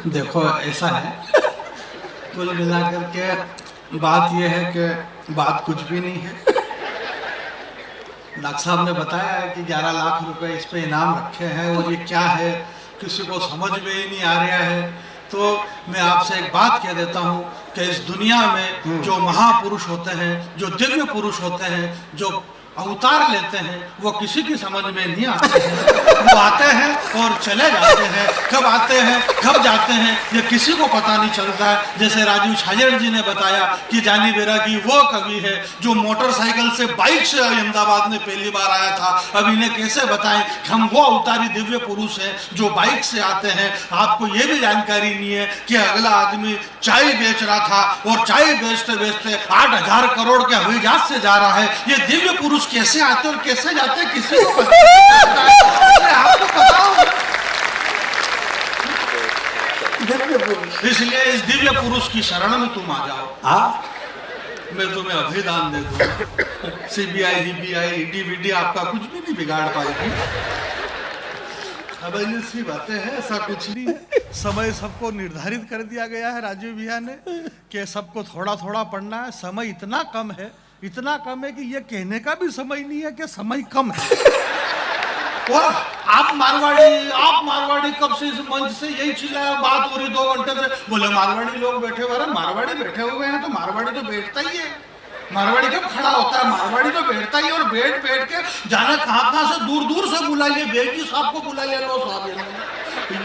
देखो ऐसा है, कुल मिलाकर के बात यह है कि बात कुछ भी नहीं है। डॉक्टर साहब ने बताया है कि 11 लाख रुपए इस पे इनाम रखे हैं और ये क्या है किसी को समझ में ही नहीं आ रहा है। तो मैं आपसे एक बात कह देता हूँ कि इस दुनिया में जो महापुरुष होते हैं, जो दिव्य पुरुष होते हैं, जो अवतार लेते हैं, वो किसी की समझ में नहीं आते हैं। वो आते हैं और चले जाते हैं, कब आते हैं कब जाते हैं ये किसी को पता नहीं चलता है। जैसे राजीव छाजेड़ जी ने बताया कि जानी बैरागी वो कवि है जो मोटरसाइकिल से बाइक से अहमदाबाद में पहली बार आया था। अब इन्हें कैसे बताएं कि हम वो अवतारी दिव्य पुरुष हैं जो बाइक से आते हैं। आपको ये भी जानकारी नहीं है कि अगला आदमी चाय बेच रहा था और चाय बेचते बेचते 8,000 करोड़ के हवाई जहाज से जा रहा है। ये दिव्य पुरुष कैसे आते और कैसे जाते किसी को पता नहीं। आपको पता हो, इसलिए इस दिव्य पुरुष की शरण में तुम आ जाओ। मैं तुम्हें अभिदान दे दूंगा। सीबीआई ईबीआई ईडी वीडी आपका कुछ भी नहीं बिगाड़ पाएगी। अब सी बातें हैं, ऐसा कुछ नहीं है। समय सबको निर्धारित कर दिया गया है राजीव भैया ने कि सबको थोड़ा थोड़ा पढ़ना है। समय इतना कम है, इतना कम है कि ये कहने का भी समय नहीं है कि समय कम है। और आप मारवाड़ी कब से इस मंच से यही चिल्लाया, बात हो रही 2 घंटे से, बोले मारवाड़ी लोग बैठे हुए हैं। मारवाड़ी बैठे हुए हैं तो मारवाड़ी तो बैठता ही है। मारवाड़ी कब खड़ा होता है? मारवाड़ी तो बैठता ही है। और बैठ के जाना कहाँ से दूर दूर से बुला लिए। बेगी साहब को बुला लिया, लो साहब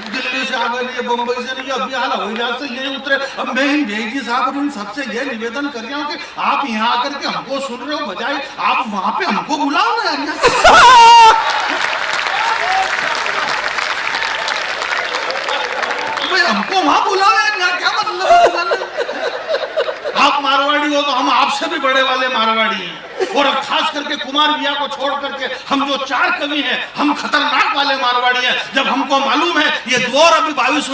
दिल्ली से आ गए, बम्बई से नहीं, अभी हाल हवाई जहाज से ये उतरे। अब मैं इन बेगी साहब और इन सबसे ये निवेदन कर रहा हूँ कि आप यहाँ आकर के हमको सुन रहे हो, बजाय आप वहां पे हमको बुलाओ ना यार। हमको वहां बुलाओ यार, क्या मतलब? आप मारवाड़ी हो तो हम आपसे भी बड़े वाले मारवाड़ी हैं। और अब खास करके कुमार भैया को छोड़ करके हम जो 4 कवि हैं, हम खतरनाक वाले मारवाड़ी हैं। जब हमको मालूम है ये दौर अभी 22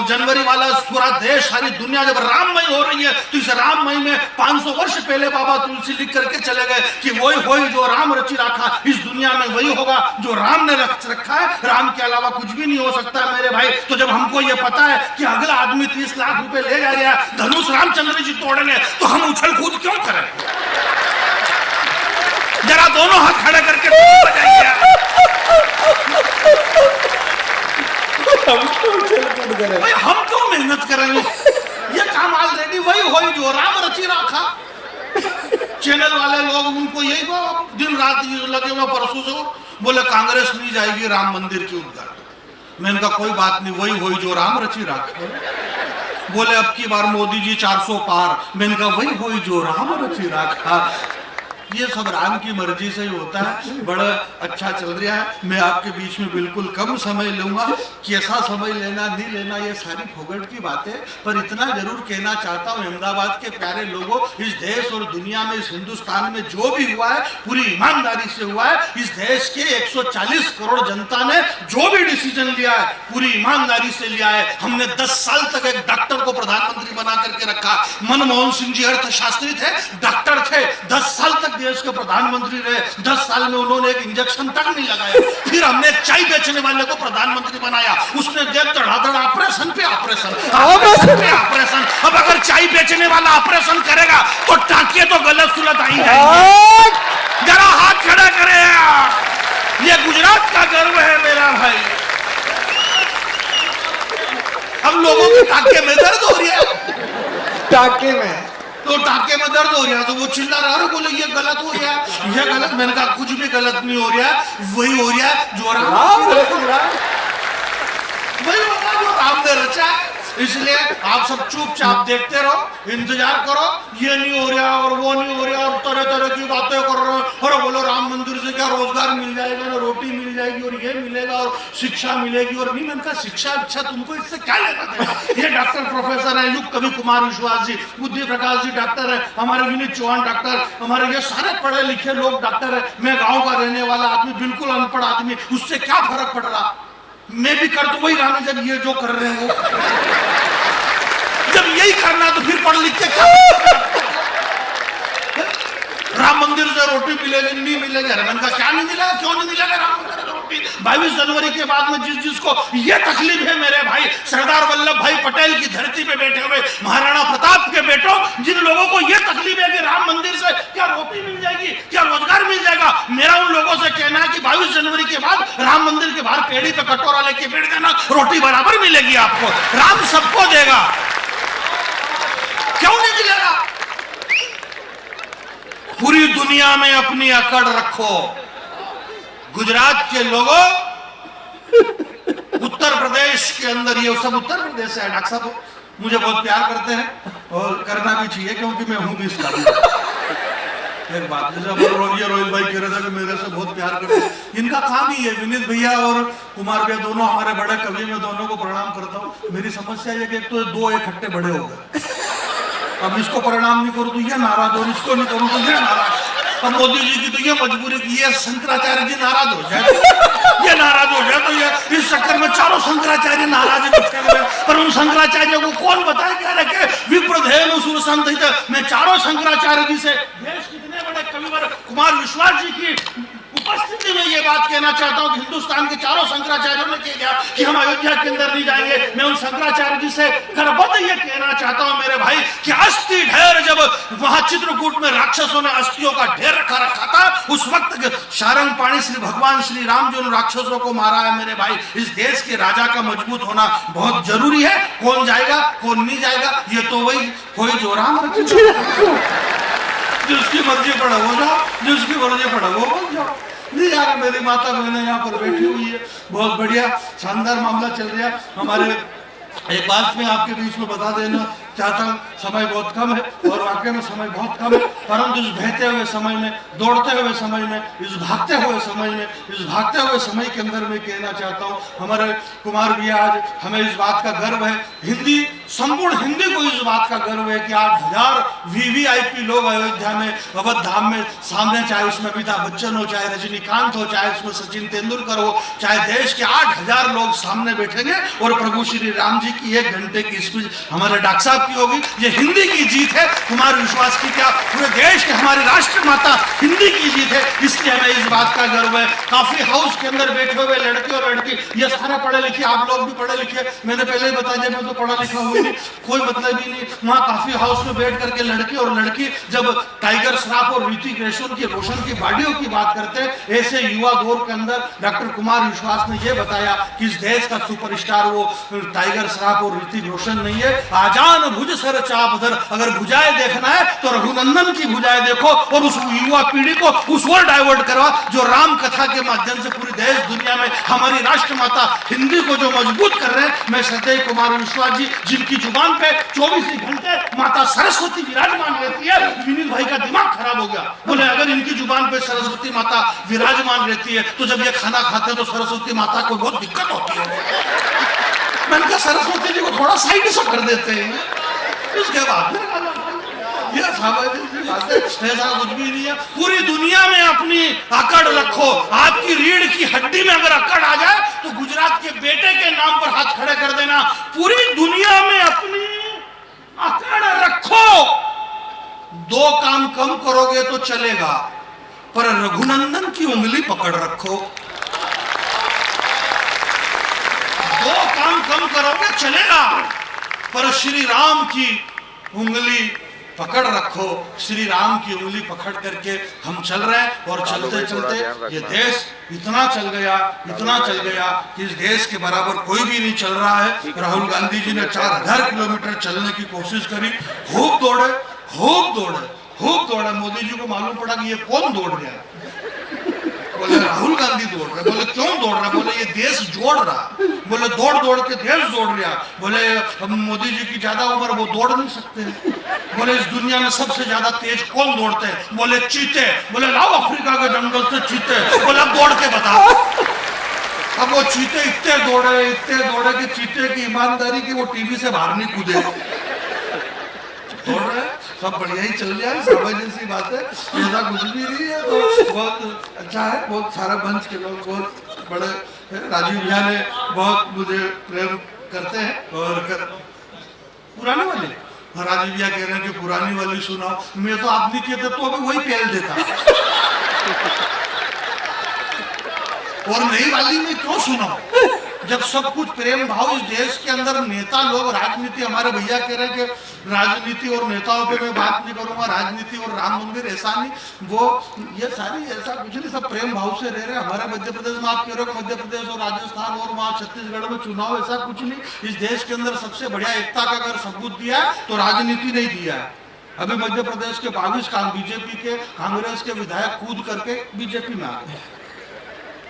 जनवरी वाला पूरा देश, सारी दुनिया जब राममय हो रही है, तो इस राममय में 500 वर्ष पहले बाबा तुलसी लिख करके चले गए कि वही जो राम रचि रखा इस दुनिया में वही होगा जो राम ने रख रखा है। राम के अलावा कुछ भी नहीं हो सकता मेरे भाई। तो जब हमको ये पता है कि अगला आदमी 30 लाख रुपए ले जा रहा है, धनुष रामचंद्र जी तोड़ेंगे, तो हम उछल कूद क्यों करें? जरा दोनों हाथ खड़े करके बजाइए। हम क्यों मेहनत करेंगे? ये काम ऑलरेडी वही जो राम रचि रखा। चैनल वाले लोग उनको यही दिन रात लगे हुए, परसों से बोले कांग्रेस नहीं जाएगी राम मंदिर की उद्घाटन। मैंने कहा कोई बात नहीं, वही जो राम रचि रखा। बोले अब की बार मोदी जी 400 पार। मैंने कहा वही जो राम रचि रखा। ये सब राम की मर्जी से ही होता है। बड़ा अच्छा चल रहा है। मैं आपके बीच में बिल्कुल कम समय लूंगा। कैसा समय लेना नहीं लेना ये सारी फोगट की बातें, पर इतना जरूर कहना चाहता हूँ अहमदाबाद के प्यारे लोगों, इस देश और दुनिया में, इस हिंदुस्तान में जो भी हुआ है पूरी ईमानदारी से हुआ है। इस देश के 140 करोड़ जनता ने जो भी डिसीजन लिया है पूरी ईमानदारी से लिया है। हमने 10 साल तक एक डॉक्टर को प्रधानमंत्री बना करके रखा। मनमोहन सिंह जी अर्थशास्त्री थे, डॉक्टर थे, 10 साल तक देश के प्रधानमंत्री रहे। 10 साल में उन्होंने एक इंजेक्शन तक नहीं लगाया। फिर हमने चाय बेचने वाले को प्रधानमंत्री बनाया। उसने धड़ाधड़ ऑपरेशन पे ऑपरेशन। अब अगर चाय बेचने वाला ऑपरेशन करेगा तो टांके तो गलत सुलत आई जाएंगे। जरा हाथ खड़ा करें। ये गुजरात का गर्व है मेरा भाई। हम लोगों के टांके में दर्द हो रही है। टांके में तो टाके में दर्द हो रहा है तो वो चिल्ला रहा है, बोले ये गलत हो रहा है, ये गलत। मैंने कहा कुछ भी गलत नहीं हो रहा है, वही हो रहा है जो राम ने रचा। इसलिए आप सब चुपचाप देखते रहो, इंतजार करो। ये नहीं हो रहा और वो नहीं हो रहा और तरह तरह की बातें कर रहे हो। और बोलो राम मंदिर से क्या रोजगार मिल जाएगा, ना रोटी मिल जाएगी और ये मिलेगा और शिक्षा मिलेगी। और नहीं, मैंने कहा शिक्षा अच्छा तुमको इससे क्या लेना देना? ये डॉक्टर प्रोफेसर है, युग कवि कुमार विश्वास जी, बुद्धि प्रकाश जी डॉक्टर है, हमारे विनीत चौहान डॉक्टर, हमारे ये सारे पढ़े लिखे लोग डॉक्टर है। मैं गाँव का रहने वाला आदमी, बिल्कुल अनपढ़ आदमी, उससे क्या फर्क पड़ रहा? मैं भी कर तो वही रहा जब ये जो कर रहे हैं वो। जब यही करना तो फिर पढ़ लिख के क्या? राम मंदिर से रोटी मिलेगी नहीं मिलेगी? अरे मैंने कहा क्या नहीं मिलेगा, क्यों नहीं मिलेगा राम मंदिर? रोटी। 22 जनवरी के बाद में जिसको ये तकलीफ है मेरे भाई, सरदार वल्लभ भाई पटेल की धरती पे बैठे हुए महाराणा प्रताप के बेटों, जिन लोगों को ये तकलीफ है कि राम मंदिर से क्या रोटी मिल जाएगी, क्या रोजगार मिल जाएगा, मेरा उन लोगों से कहना है कि 22 जनवरी के बाद राम मंदिर के बाहर पेड़ी पे कटोरा लेके बैठ जाना, रोटी बराबर मिलेगी आपको। राम सबको देगा, क्यों नहीं मिलेगा? पूरी दुनिया में अपनी अकड़ रखो। गुजरात के लोगों, उत्तर प्रदेश के अंदर, ये सब उत्तर प्रदेश से है, डॉक्टर साहब मुझे बहुत प्यार करते हैं और करना भी चाहिए क्योंकि मैं हूं भी इसका। एक बात जैसे रोहित भाई कह रहे थे कि मेरे से बहुत प्यार करते हैं, इनका काम ही है। विनीत भैया और कुमार भैया दोनों हमारे बड़े कवि, मैं दोनों को प्रणाम करता हूँ। मेरी समस्या ये कि एक तो दो इकट्ठे बड़े हो गए, अब इसको प्रणाम नहीं करूँ तो ये नाराज और इसको नहीं करूँ तो ये नाराज। अब मोदी जी की तो ये मजबूरी कि ये शंकराचार्य जी नाराज हो जाए, ये नाराज हो जाए तो ये इस चक्कर में चारों शंकराचार्य नाराज है। पर उन शंकराचार्यों को कौन बताए क्या रखे? विप्रधेनु सुरसंत। मैं चारों शंकराचार्य जी से, देश कितने बड़े कविवर कुमार विश्वास जी की उपस्थिति में ये बात कहना चाहता हूं कि हिंदुस्तान के चारों शंकराचार्यों ने कह दिया कि हम अयोध्या के अंदर नहीं जाएंगे। मैं उन शंकराचार्य जी से गर्वबद्ध ये कहना चाहता हूं मेरे भाई कि अस्थि ढेर, जब वहां चित्रकूट में राक्षसों ने अस्थियों का ढेर रखा था, उस वक्त सारंग पाणी श्री भगवान श्री राम जी उन राक्षसों को मारा है मेरे भाई। इस देश के राजा का मजबूत होना बहुत जरूरी है। कौन जाएगा कौन नहीं जाएगा ये तो वही कोई जो राम जिसकी मर्जी पड़ा हो जाओ, जिसकी मर्जी पड़ा वो बन जाओ। नहीं यार, मेरी माता बहने यहाँ पर बैठी हुई है, बहुत बढ़िया शानदार मामला चल रहा है हमारे। एक बात मैं आपके बीच में बता देना चाहता हूँ, समय बहुत कम है और वाकई में समय बहुत कम है, परंतु इस बहते हुए समय में, दौड़ते हुए समय में, इस भागते हुए समय में, इस भागते हुए समय के अंदर मैं कहना चाहता हूँ हमारे कुमार भैया, आज हमें इस बात का गर्व है, हिंदी संपूर्ण हिंदी को इस बात का गर्व है कि 8,000 वीवीआईपी लोग अयोध्या में अवध धाम में सामने, चाहे उसमें अमिताभ बच्चन हो, चाहे रजनीकांत हो, चाहे उसमें सचिन तेंदुलकर हो, चाहे देश के 8,000 लोग सामने बैठेंगे और प्रभु श्री राम जी की 1 घंटे की स्पीच हमारे डॉक्टर साहब की होगी। ये हिंदी की जीत है, कुमार विश्वास की क्या, पूरे देश के हमारी राष्ट्र माता हिंदी की जीत है, इसलिए हमें इस बात का गर्व है। काफी हाउस के अंदर बैठे हुए लड़के और लड़की, ये सारे पढ़े लिखे, आप लोग भी पढ़े लिखे, मैंने पहले ही बता दिया मैं तो पढ़ा लिखा हुई नहीं, कोई मतलब ही नहीं। वहाँ काफी हाउस में बैठ करके लड़के और लड़की जब टाइगर श्रॉफ और ऋतिक रोशन की बॉडियों की बात करते हैं, ऐसे युवा दौर के अंदर डॉक्टर कुमार विश्वास ने यह बताया कि इस देश का सुपरस्टार वो टाइगर श्रॉफ और ऋतिक रोशन नहीं है। आजान भुज सर चाप धर, अगर भुजाएं देखना है तो रघुनंदन की भुजाएं देखो और उस युवा पीढ़ी को उस ओर डाइवर्ट करवा जो राम कथा के माध्यम से पूरी देश दुनिया में हमारी राष्ट्र माता हिंदी को जो मजबूत कर रहे हैं। मैं सदैव कुमार विश्वास जी, जिनकी जुबान पे 24 घंटे माता सरस्वती विराजमान रहती है, विनीत भाई का दिमाग खराब हो गया, बोले अगर इनकी जुबान पे सरस्वती माता विराजमान रहती है तो जब ये खाना खाते हैं तो सरस्वती माता को बहुत दिक्कत होती है। मैंने कहा सरस्वती जी को थोड़ा साइड से कर देते हैं, इसके बाद ये ऐसा कुछ भी नहीं है। पूरी दुनिया में अपनी अकड़ रखो, आपकी रीढ़ की हड्डी में अगर अकड़ आ जाए तो गुजरात के बेटे के नाम पर हाथ खड़े कर देना। पूरी दुनिया में अपनी अकड़ रखो, 2 काम कम करोगे तो चलेगा, पर रघुनंदन की उंगली पकड़ रखो। 2 काम कम करोगे चलेगा, पर श्री राम की उंगली पकड़ रखो। श्री राम की उंगली पकड़ करके हम चल रहे हैं और चलते चलते ये देश इतना चल गया कि इस देश के बराबर कोई भी नहीं चल रहा है। राहुल गांधी जी ने 4000 किलोमीटर चलने की कोशिश करी, खूब दौड़े। मोदी जी को मालूम पड़ा कि ये कौन दौड़ रहा है, बोले राहुल गांधी दौड़ रहे। बोले क्यों दौड़ रहा? बोले ये देश जोड़ रहा। बोले दौड़ के देश जोड़ रहा। बोले हम मोदी जी की ज्यादा उम्र, वो दौड़ नहीं सकते। बोले इस दुनिया में सबसे ज्यादा तेज कौन दौड़ते हैं? बोले चीते। बोले लाओ अफ्रीका के जंगल से चीते। बोले अब दौड़ के बताओ। अब वो चीते इतने दौड़े कि चीते की ईमानदारी की वो टीवी से बाहर नहीं कूदे। दौड़ रहे सब बढ़िया ही चल जाए, सामान्य सी बात है, ऐसा कुछ भी नहीं है। तो बहुत अच्छा है, बहुत सारा मंच के लोग बहुत बड़े, राजीव भैया ने बहुत मुझे प्रेम करते हैं और पुराने वाले राजीव भैया कह रहे हैं कि पुरानी वाली सुनाओ। मैं तो आप नहीं कहते तो अभी वही पहल देता। और नई वाली में क्यों सुनाऊं जब सब कुछ प्रेम भाव इस देश के अंदर नेता लोग राजनीति, हमारे भैया कह रहे हैं कि राजनीति और नेताओं पे मैं बात नहीं करूंगा, राजनीति और राम मंदिर ऐसा नहीं, वो ये सारी ऐसा कुछ नहीं, सब प्रेम भाव से रह रहे हैं। हमारे मध्य प्रदेश में आप कह रहे हो मध्य प्रदेश और राजस्थान और वहाँ छत्तीसगढ़ में चुनाव, ऐसा कुछ नहीं। इस देश के अंदर सबसे बढ़िया एकता का अगर सबूत दिया तो राजनीति नहीं दिया है। अभी मध्य प्रदेश के 22 बीजेपी के कांग्रेस के विधायक कूद करके बीजेपी में आ गए।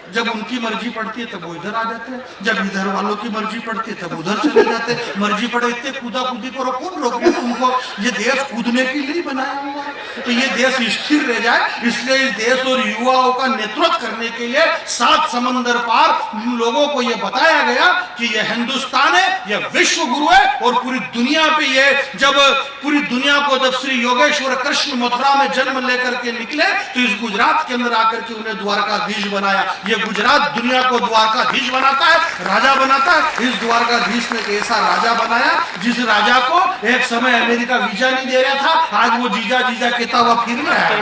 जब उनकी मर्जी पड़ती है तब वो इधर आ जाते हैं, जब इधर वालों की मर्जी पड़ती है तब उधर चले जाते हैं। मर्जी पड़े इतने कूदा कूदी करो, कौन रोके तुमको? ये देश कूदने के लिए बनाया हुआ है, तो ये देश स्थिर रह जाए इसलिए इस देश और युवाओं का नेतृत्व करने के लिए 7 समंदर पार लोगों को ये बताया गया कि ये हिंदुस्तान है, ये विश्व गुरु है। और पूरी दुनिया पे ये जब पूरी दुनिया को जब श्री योगेश्वर कृष्ण मथुरा में जन्म लेकर के निकले तो इस गुजरात के अंदर आकर के उन्हें द्वारकाधीश बनाया। गुजरात दुनिया को द्वारकाधीश बनाता है, राजा बनाता है। इस द्वारकाधीश ने ऐसा राजा बनाया जिस राजा को एक समय अमेरिका वीजा नहीं दे रहा था, आज वो जीजा जीजा कहता हुआ फिर रहा है।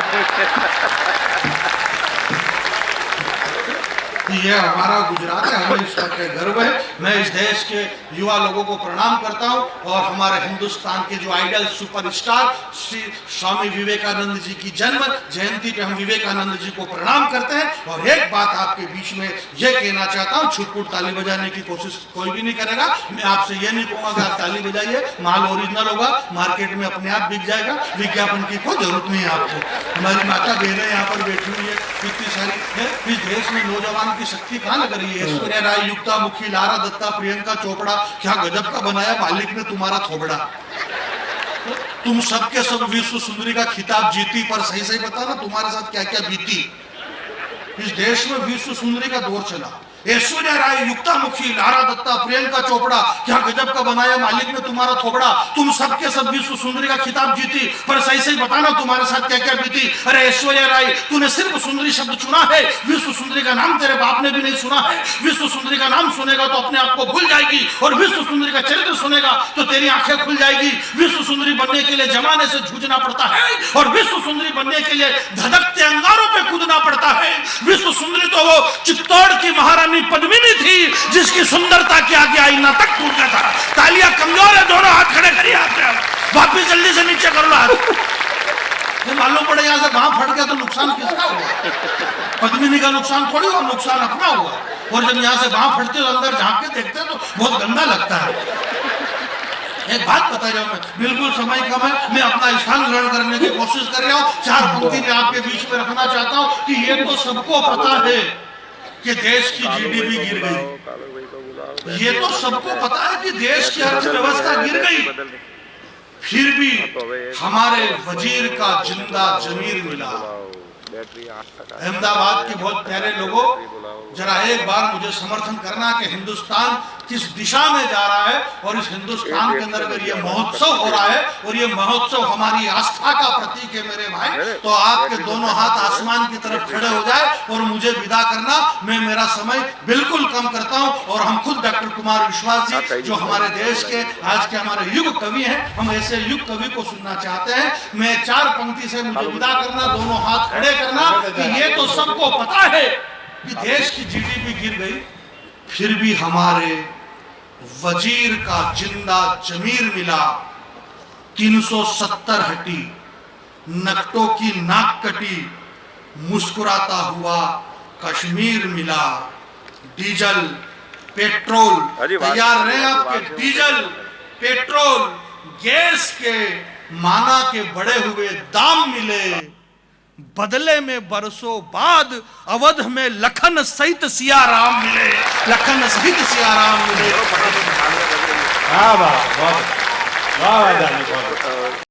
ये हमारा गुजरात है, हमें इस पर गर्व है। मैं इस देश के युवा लोगों को प्रणाम करता हूं और हमारे हिंदुस्तान के जो आइडल सुपरस्टार श्री स्वामी विवेकानंद जी की जन्म जयंती पे हम विवेकानंद जी को प्रणाम करते हैं। और एक बात आपके बीच में यह कहना चाहता हूं, छुटपुट ताली बजाने की कोशिश कोई भी नहीं करेगा। मैं आपसे यह नहीं कहूंगा कि आप ताली बजाइए, माल ओरिजिनल होगा, मार्केट में अपने आप बिक जाएगा, विज्ञापन की कोई जरूरत नहीं है आपको। हमारी माता बहनें यहाँ पर बैठी हुई है इतनी सारी है। इस देश में नौजवान की शक्ति कहां लग रही है? ऐश्वर्या राय, युक्ता मुखी, लारा दत्ता, प्रियंका चोपड़ा, क्या गजब का बनाया मालिक ने तुम्हारा थोबड़ा। तुम सबके सब विश्व सुंदरी का खिताब जीती, पर सही सही बताना तुम्हारे साथ क्या क्या बीती। इस देश में विश्व सुंदरी का दौर चला। ऐश्वर्या राय, युक्ता मुखी, लारा दत्ता, प्रियंका चोपड़ा, क्या गजब का बनाया मालिक ने तुम्हारा थोबड़ा। तुम सबके सब विश्व सुंदरी का खिताब जीती, पर सही सही बताना तुम्हारे साथ क्या क्या बीती। अरे ऐश्वर्या राय, तूने सिर्फ सुंदरी शब्द चुना है, विश्व सुंदरी का नाम तेरे बाप ने भी नहीं सुना है। विश्व सुंदरी का नाम सुनेगा तो अपने आप को भूल जाएगी, और विश्व सुंदरी का चरित्र सुनेगा तो तेरी आंखें खुल जाएगी। विश्व सुंदरी बनने के लिए जमाने से जूझना पड़ता है, और विश्व सुंदरी बनने के लिए धधकते अंगारों पे कूदना पड़ता है। विश्व सुंदरी तो वो चित्तौड़ की महारानी पद्मिनी थी जिसकी सुंदरता के आगे आईना तक टूट गया था। तालियां कमजोर है, दोनों हाथ खड़े करिए। आप वापिस जल्दी से नीचे कर लो हाथ। मालूम पड़े यहां से बांह फट गया तो नुकसान किसका हुआ? पद्मिनी का नुकसान थोड़ी हुआ, नुकसान अपना हुआ। और जब यहां से बांह फटते तो अंदर झांक के देखते तो बहुत गंदा लगता है। एक बात बता रहा हूं, मैं बिल्कुल समय कम है, मैं अपना स्थान ग्रहण करने की कोशिश कर रहा हूं। 4 पंक्ति में आपके बीच में रखना चाहता हूं कि ये तो सबको पता है कि देश की जीडीपी गिर गई। ये तो सबको पता है कि देश की अर्थव्यवस्था गिर गई, फिर भी हमारे वजीर का जिंदा जमीर मिला। अहमदाबाद के बहुत प्यारे लोगों, जरा एक बार मुझे समर्थन करना कि हिंदुस्तान किस दिशा में जा रहा है, और इस हिंदुस्तान के अंदर अगर ये महोत्सव हो रहा है और ये महोत्सव हमारी आस्था का प्रतीक है मेरे भाई, तो आपके दोनों हाथ आसमान की तरफ खड़े हो जाए और मुझे विदा करना। मैं मेरा समय बिल्कुल कम करता हूं, और हम खुद डॉक्टर कुमार विश्वास जी जो हमारे देश के आज के हमारे युग कवि हैं, हम ऐसे युग कवि को सुनना चाहते हैं। मैं 4 पंक्ति से मुझे विदा करना, दोनों हाथ खड़े करना कि ये तो सबको पता है कि देश की जीडीपी गिर गई, फिर भी हमारे वजीर का जिंदा जमीर मिला। 370 हटी, नकटों की नाक कटी, मुस्कुराता हुआ कश्मीर मिला। डीजल पेट्रोल तैयार रहे आपके, डीजल पेट्रोल गैस के माना के बढ़े हुए दाम मिले। बदले में बरसों बाद अवध में लखन सहित सियाराम मिले, लखन सहित सियाराम मिले। वाह वाह, बहुत वाह वाह।